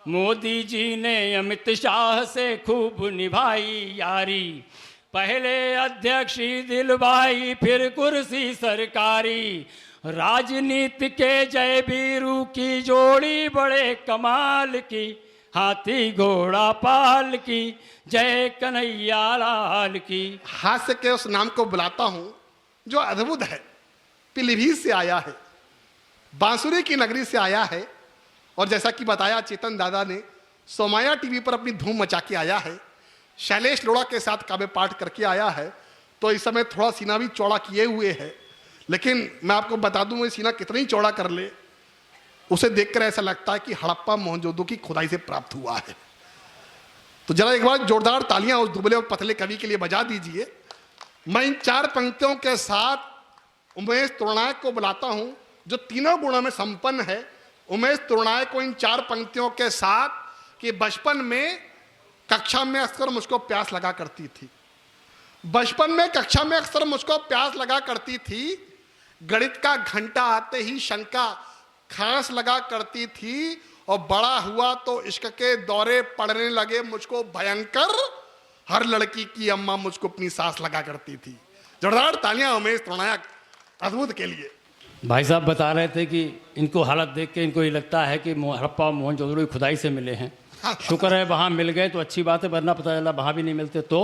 मोदी जी ने अमित शाह से खूब निभाई यारी, पहले अध्यक्ष दिलवाई फिर कुर्सी सरकारी, राजनीति के जय वीरू की जोड़ी बड़े कमाल की, हाथी घोड़ा पाल की जय कन्हैया लाल की। हास्य के उस नाम को बुलाता हूं जो अद्भुत है, पीलीभीत से आया है, बांसुरी की नगरी से आया है, और जैसा कि बताया चेतन दादा ने, सोमाया टीवी पर अपनी धूम मचा के आया है, शैलेश लोढ़ा के साथ काव्य पाठ करके आया है। तो इस समय थोड़ा सीना भी चौड़ा किए हुए है, लेकिन मैं आपको बता दूं, ये सीना कितना ही चौड़ा कर ले, उसे देखकर ऐसा लगता है कि हड़प्पा मोहनजोदड़ो की खुदाई से प्राप्त हुआ है। तो जरा एक बार जोरदार तालियां उस दुबले और पतले कवि के लिए बजा दीजिए। मैं इन 4 पंक्तियों के साथ उमेश तुरनायक को बुलाता हूं जो तीनों गुणों में संपन्न है। उमेश तुरनायक को इन 4 पंक्तियों के साथ कि बचपन में कक्षा में अक्सर मुझको प्यास लगा करती थी, बचपन में कक्षा में अक्सर मुझको प्यास लगा करती थी, गणित का घंटा आते ही शंका खांस लगा करती थी, और बड़ा हुआ तो इश्क के दौरे पड़ने लगे मुझको भयंकर, हर लड़की की अम्मा मुझको अपनी सास लगा करती थी। जोरदार तालियां उमेश तुरनायक अद्भुत के लिए। भाई साहब बता रहे थे कि इनको हालत देख के इनको ये लगता है कि हड़प्पा मोहनजोदड़ो की खुदाई से मिले हैं। शुक्र है वहाँ मिल गए तो अच्छी बात है, वरना पता चला वहाँ भी नहीं मिलते तो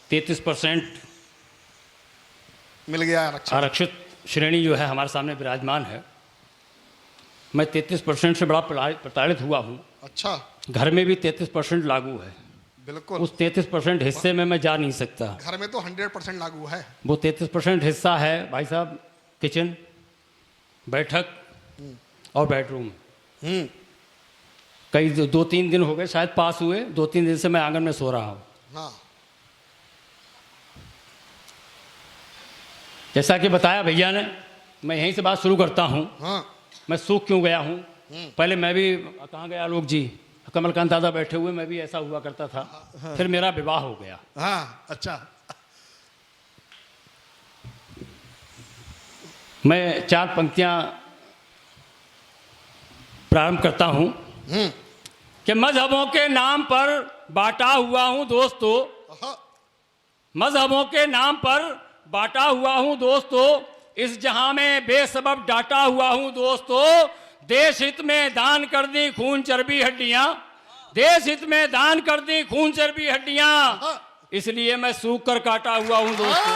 33% मिल गया आरक्षित श्रेणी जो है हमारे सामने विराजमान है। मैं 33% से बड़ा प्रताड़ित हुआ हूँ। अच्छा, घर में भी 33% लागू है। बिल्कुल, उस 33% हिस्से में मैं जा नहीं सकता। घर में तो 100% लागू है। वो 33% हिस्सा है भाई साहब, किचन, बैठक और बेडरूम। कई 2-3 दिन हो गए शायद पास हुए, 2-3 दिन से मैं आंगन में सो रहा हूँ। हाँ। जैसा कि बताया भैया ने, मैं यहीं से बात शुरू करता हूँ। हाँ। मैं सूख क्यों गया हूँ। पहले मैं भी, कहाँ गया आलोक जी, कमलकांत दादा बैठे हुए, मैं भी ऐसा हुआ करता था। हाँ। फिर मेरा विवाह हो गया। हाँ, अच्छा। मैं 4 पंक्तियां प्रारंभ करता हूं कि मजहबों के नाम पर बांटा हुआ हूं दोस्तों, मजहबों के नाम पर बांटा हुआ हूं दोस्तों, इस जहां में बेसबब डांटा हुआ हूं दोस्तों, देश हित में दान कर दी खून चर्बी हड्डियां, देश हित में दान कर दी खून चर्बी हड्डियां, इसलिए मैं सूख कर काटा हुआ हूं दोस्तों।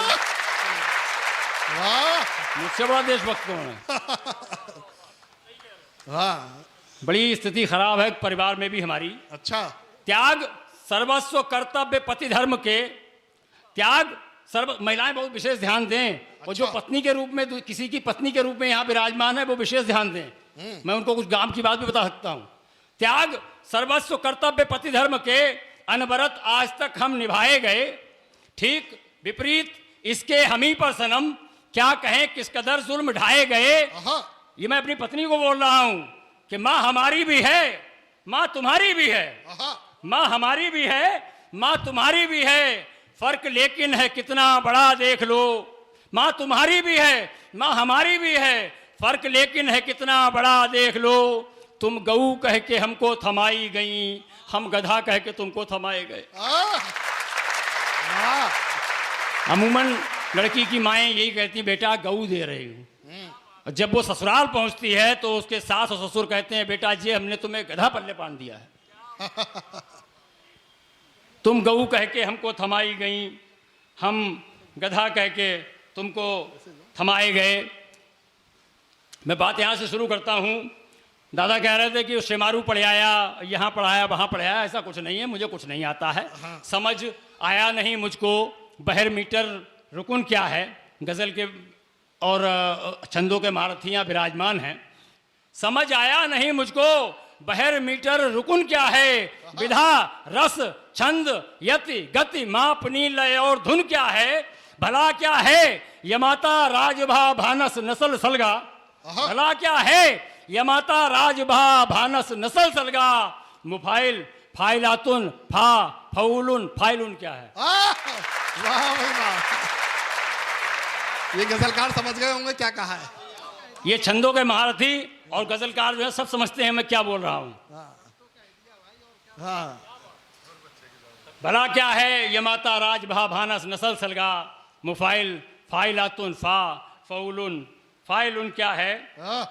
मुझसे बड़ा देशभक्त कौन है। बड़ी स्थिति खराब है परिवार में भी हमारी। अच्छा। त्याग सर्वस्व कर्तव्य पति धर्म के, त्याग सर्व, महिलाएं बहुत विशेष ध्यान दें। अच्छा। और जो पत्नी के रूप में, किसी की पत्नी के रूप में यहाँ विराजमान है, वो विशेष ध्यान दें। मैं उनको कुछ गांव की बात भी बता सकता हूँ। त्याग सर्वस्व कर्तव्य पति धर्म के, अनवरत आज तक हम निभाए गए, ठीक विपरीत इसके हमी पर सनम, क्या कहें किस कदर जुल्म ढाए गए। ये मैं अपनी पत्नी को बोल रहा हूं कि माँ हमारी भी है, माँ तुम्हारी भी है, माँ हमारी भी है, माँ तुम्हारी भी है, फर्क लेकिन है कितना बड़ा देख लो। माँ तुम्हारी भी है, माँ हमारी भी है, फर्क लेकिन है कितना बड़ा देख लो। तुम गऊ कह के हमको थमाई गई, हम गधा कह के तुमको थमाए गए। अमूमन लड़की की माएँ यही कहती बेटा गऊ दे रही हूँ। जब वो ससुराल पहुंचती है तो उसके सास और ससुर कहते हैं बेटा जी हमने तुम्हें गधा पल्ले बांध दिया है। तुम गऊ कह के हमको थमाई गई, हम गधा कह के तुमको थमाए गए। मैं बात यहाँ से शुरू करता हूँ। दादा कह रहे थे कि शेमारू पढ़ाया, यहाँ पढ़ाया, वहाँ पढ़ाया, ऐसा कुछ नहीं है, मुझे कुछ नहीं आता है। समझ आया नहीं मुझको बहर मीटर रुकुन क्या है। गज़ल के और छंदों के महारथियाँ विराजमान हैं। समझ आया नहीं मुझको बहर मीटर रुकुन क्या है, विधा रस छंद यति गति मापनी लय और धुन क्या है, भला क्या है यमाता राजभा भानस नस्ल सलगा, भला क्या है यमाता राजभा भानस नस्ल सलगा, मुफाइल फाइलातुन फा फौलुन फाइलुन क्या है। वाह भाई वाह। ये गजलकार समझ गए होंगे क्या कहा है। ये छंदों के महारथी और गजलकार जो है सब समझते हैं मैं क्या बोल रहा हूँ। हाँ भला क्या है ये माता राज भा भानस नसल सलगा मुफाइल फाइलातुन फा फौलुन फाइलुन क्या है। हाँ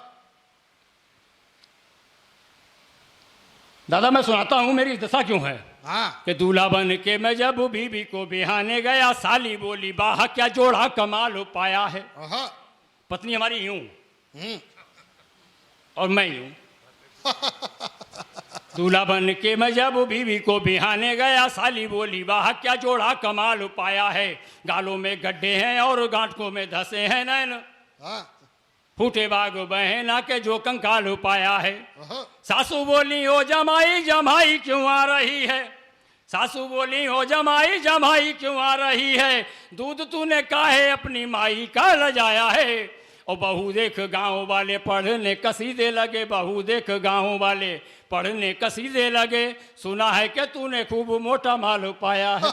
दादा मैं सुनाता हूँ मेरी दशा क्यों है हाँ कि दूल्हा बन के मैं जब बीबी को बिहाने गया साली बोली बाह क्या जोड़ा कमाल हो पाया है। हाँ, पत्नी हमारी यूं हम्म, और मैं यूं। दूल्हा बन के मैं जब बीवी को बिहाने गया साली बोली वाह क्या जोड़ा कमाल हो पाया है। गालों में गड्ढे हैं और गांठों में धसे हैं नैन हाँ, फूटे बाग बहना के जो कंकाल हो पाया है। हाँ, सासू बोली ओ जमाई जमाई क्यों आ रही है। सासू बोली ओ जमाई जमाई क्यों आ रही है। दूध तूने काहे अपनी माई का लजाया है। और बहू देख गांव वाले पढ़ने कसीदे लगे। बहू देख गांव वाले पढ़ने कसीदे लगे। सुना है कि तूने खूब मोटा माल पाया है।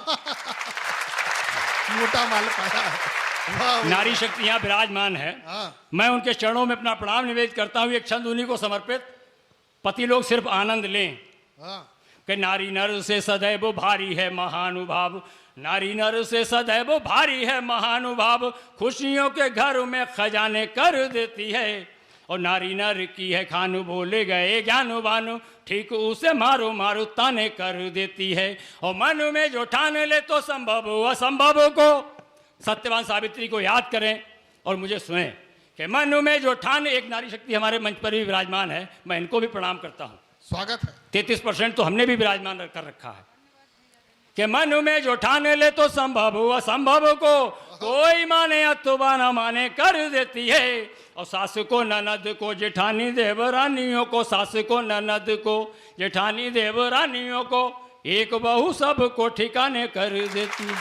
मोटा माल पाया है। वाह, नारी शक्ति यहाँ विराजमान है। हाँ, मैं उनके चरणों में अपना प्रणाम निवेदित करता हूँ। एक छंद उन्हीं को समर्पित। पति लोग सिर्फ आनंद लें हाँ, कि नारी नर से सदैव भारी है महानुभाव। नारी नर से सदैव भारी है महानुभाव। खुशियों के घर में खजाने कर देती है। और नारी नर की है खानु बोले गए ज्ञानु बानु ठीक उसे मारो मारो ताने कर देती है। और मन में जो ठान ले तो संभव असंभव को सत्यवान सावित्री को याद करें और मुझे सुने कि मन में जो ठान। एक नारी शक्ति हमारे मंच पर भी विराजमान है। मैं इनको भी प्रणाम करता हूँ। स्वागत है। 33% तो हमने भी विराजमान कर रखा है कि मन में जो ठान ले तो संभव असंभव को कोई माने अथवा न माने कर देती है। और सास को ननद को जेठानी देवरानियों को सास को ननद को जेठानी देवरानियों को एक बहू सब को ठिकाने कर देती है।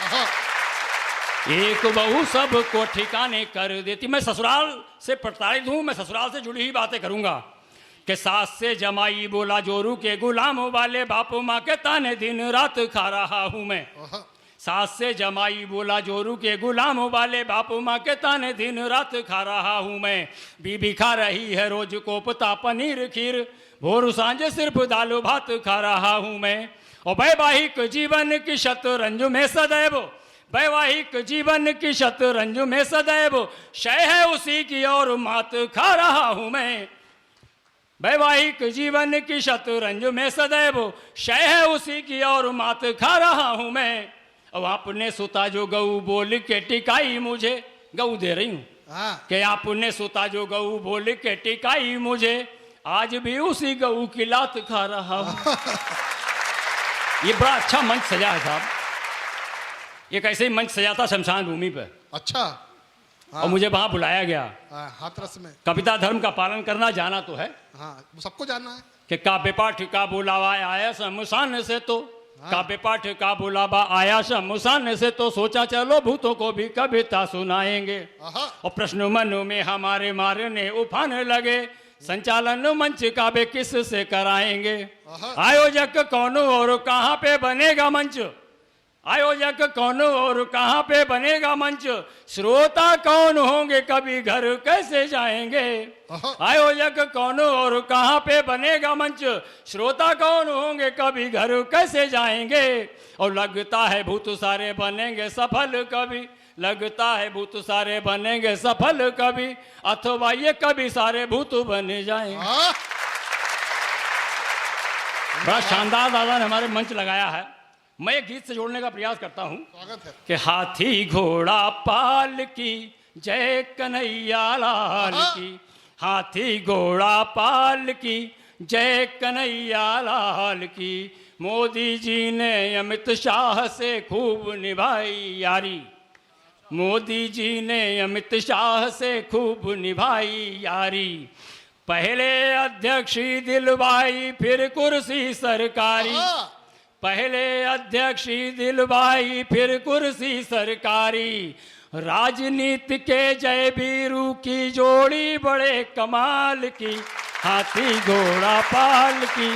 हाँ, एक बहू सब को ठिकाने कर देती। मैं ससुराल से प्रताड़ित हूँ। मैं ससुराल से जुड़ी हुई बातें करूंगा कि सास से जमाई बोला जोरू के गुलामों वाले बापू माँ के ताने दिन रात खा रहा हूँ मैं। हाँ, सास से जमाई बोला जोरू के गुलामों वाले बापू माँ के ताने दिन रात खा रहा हूँ मैं। बीबी खा रही है रोज कोफ्ता पनीर खीर भोर सांझ सिर्फ दाल भात खा रहा हूँ मैं। और वैवाहिक जीवन की शतरंज में सदैव वैवाहिक जीवन की शतरंज में सदैव शय है उसी की और मात खा रहा हूँ मैं। वैवाहिक जीवन की शतरंज में सदैव शय है उसी की और मात खा रहा हूँ मैं। अब आपने सुता जो गऊ बोल के टिकाई मुझे गऊ दे रही हूँ हाँ, कि आपने सुता जो गऊ बोल के टिकाई मुझे आज भी उसी गऊ की लात खा रहा हूँ। ये बड़ा अच्छा मंच सजा है साहब। एक ऐसे ही मंच सजा था शमशान भूमि पर अच्छा। हाँ, और मुझे वहां बुलाया गया। हाँ, हाथरस में। कविता धर्म का पालन करना जाना तो है हाँ, सबको जानना है। कि काव्य पाठ का बुलावा आया शमशान से तो काव्य पाठ का बुलावा आया शमशान से तो सोचा चलो भूतों को भी कविता सुनाएंगे। हाँ, और प्रश्न मन में हमारे मारने उफान लगे संचालन मंच का बे किस से कराएंगे। आयोजक कौन और कहाँ पे बनेगा मंच। आयोजक कौन और कहाँ पे बनेगा मंच। श्रोता कौन होंगे कभी घर कैसे जाएंगे। आयोजक कौन और कहाँ पे बनेगा मंच। श्रोता कौन होंगे कभी घर कैसे जाएंगे। और लगता है भूत सारे बनेंगे सफल कभी। लगता है भूत सारे बनेंगे सफल कभी अथवा ये कभी सारे भूत बन जाएंगे। हाँ, बड़ा शानदार दादा ने हमारे मंच लगाया है। मैं एक गीत से जोड़ने का प्रयास करता हूँ स्वागत है। कि हाथी घोड़ा पाल की जय कन्हैया लाल की। हाथी घोड़ा पाल की जय कन्हैया लाल की। मोदी जी ने अमित शाह से खूब निभाई यारी। मोदी जी ने अमित शाह से खूब निभाई यारी। पहले अध्यक्षी दिलवाई फिर कुर्सी सरकारी। हाँ, पहले अध्यक्षी दिलवाई फिर कुर्सी सरकारी। राजनीति के जय वीरू की जोड़ी बड़े कमाल की। हाथी घोड़ा पाल की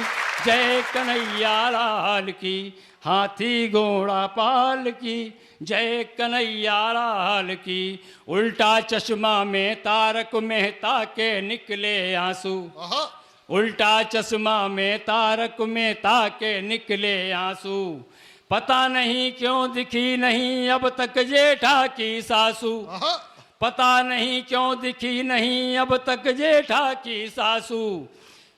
जय कन्हैया लाल की, हाथी घोड़ा पाल की, जय कन्हैया लाल की। उल्टा चश्मा में तारक मेहता के निकले आंसू, आहा, उल्टा चश्मा में तारक मेहता के निकले आंसू। पता नहीं क्यों दिखी नहीं अब तक जेठा की सासू, आहा, पता नहीं क्यों दिखी नहीं अब तक जेठा की सासू।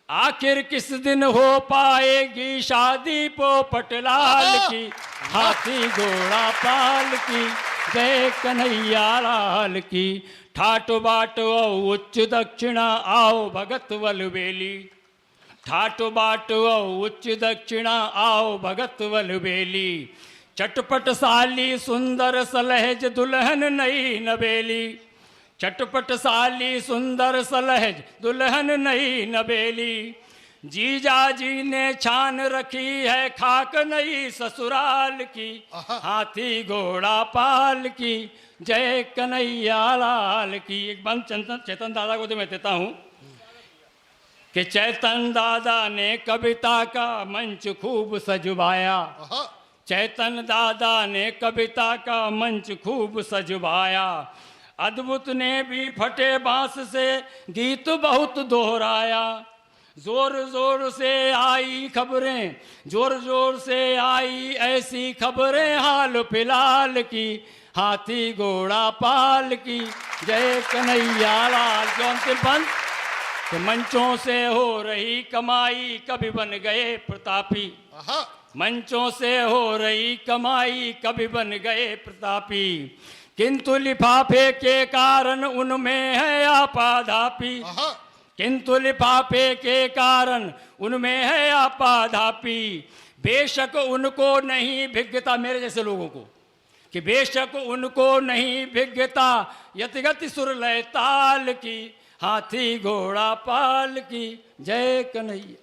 आखिर किस दिन हो पाएगी शादी पोपट लाल की, हाथी घोड़ा पाल की, जय कन्हैया लाल की। ठाट बाट उच्च दक्षिणा आओ भगत वलबेली, ठाट बाट उच्च दक्षिणा आओ भगत वलबेली। चटपट साली सुंदर सलहज दुल्हन नई नवेली, चटपट साली सुंदर सलहज दुल्हन नई नवेली। जीजा जी ने छान रखी है खाक नई ससुराल की, हाथी घोड़ा पाल की, जय कन्हैया लाल की। एक बंद चेतन दादा को तो मैं देता हूँ कि चेतन दादा ने कविता का मंच खूब सजवाया, आहा, चेतन दादा ने कविता का मंच खूब सजवाया। अद्भुत ने भी फटे बांस से गीत बहुत दोहराया। जोर जोर से आई खबरें, जोर जोर से आई ऐसी खबरें हाल फिलहाल की, हाथी घोड़ा पाल की, जय कन्हैया लाल की। अंतिम पंथ कि मंचों से हो रही कमाई कभी बन गए प्रतापी, आहा, मंचों से हो रही कमाई कभी बन गए प्रतापी। किंतु लिफाफे के कारण उनमें है आपाधापी, आहा, किंतु लिफाफे के कारण उनमें है आपाधापी। बेशक उनको नहीं भिज्ञता, मेरे जैसे लोगों को, कि बेशक उनको नहीं भिज्ञता यतिगति सुर लय ताल की, हाथी घोड़ा पाल की, जय कन्हैया।